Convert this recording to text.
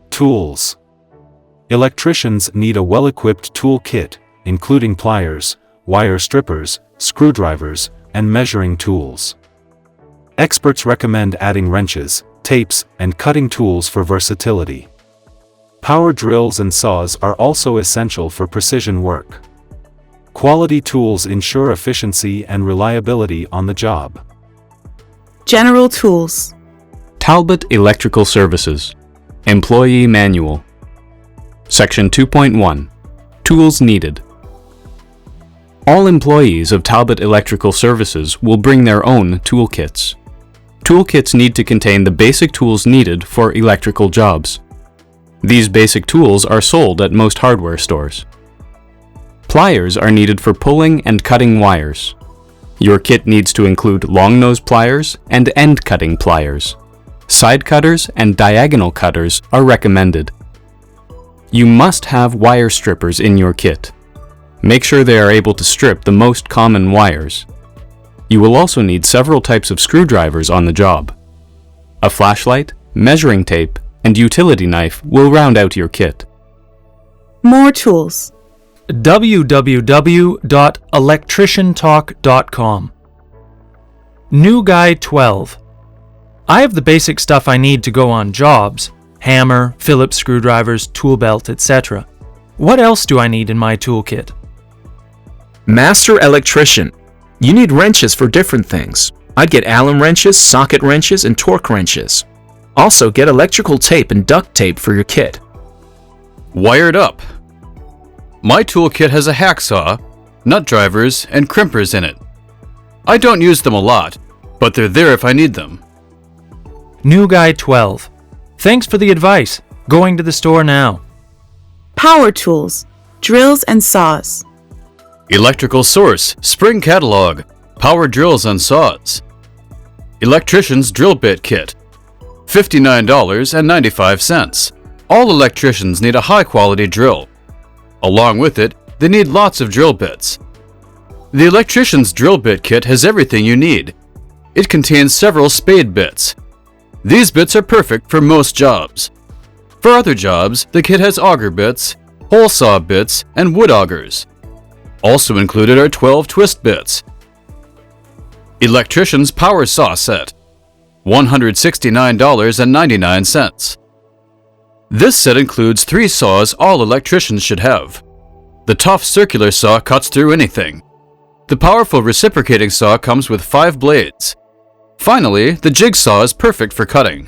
Tools. Electricians need a well-equipped tool kit, including pliers, wire strippers, screwdrivers, and measuring tools. Experts recommend adding wrenches, tapes, and cutting tools for versatility. Power drills and saws are also essential for precision work. Quality tools ensure efficiency and reliability on the job. General tools. Talbot Electrical Services. Employee Manual. Section 2.1. Tools needed. All employees of Talbot Electrical Services will bring their own toolkits. Toolkits need to contain the basic tools needed for electrical jobs. These basic tools are sold at most hardware stores. Pliers are needed for pulling and cutting wires. Your kit needs to include long-nose pliers and end-cutting pliers. Side cutters and diagonal cutters are recommended. You must have wire strippers in your kit. Make sure they are able to strip the most common wires. You will also need several types of screwdrivers on the job. A flashlight, measuring tape, and utility knife will round out your kit. More tools. www.electriciantalk.com. New Guy 12. I have the basic stuff I need to go on jobs: hammer, Phillips screwdrivers, tool belt, etc. What else do I need in my toolkit? Master Electrician. You need wrenches for different things. I'd get Allen wrenches, socket wrenches, and torque wrenches. Also get electrical tape and duct tape for your kit. Wired up. My toolkit has a hacksaw, nut drivers, and crimpers in it. I don't use them a lot, but they're there if I need them. New Guy 12. Thanks for the advice. Going to the store now. Power tools. Drills and saws. Electrical Source, Spring Catalog, Power Drills and Saws. Electrician's Drill Bit Kit, $59.95. All electricians need a high-quality drill. Along with it, they need lots of drill bits. The Electrician's Drill Bit Kit has everything you need. It contains several spade bits. These bits are perfect for most jobs. For other jobs, the kit has auger bits, hole saw bits, and wood augers. Also included are 12 twist bits. Electrician's Power Saw Set, $169.99. This set includes 3 saws all electricians should have. The tough circular saw cuts through anything. The powerful reciprocating saw comes with 5 blades. Finally, the jigsaw is perfect for cutting.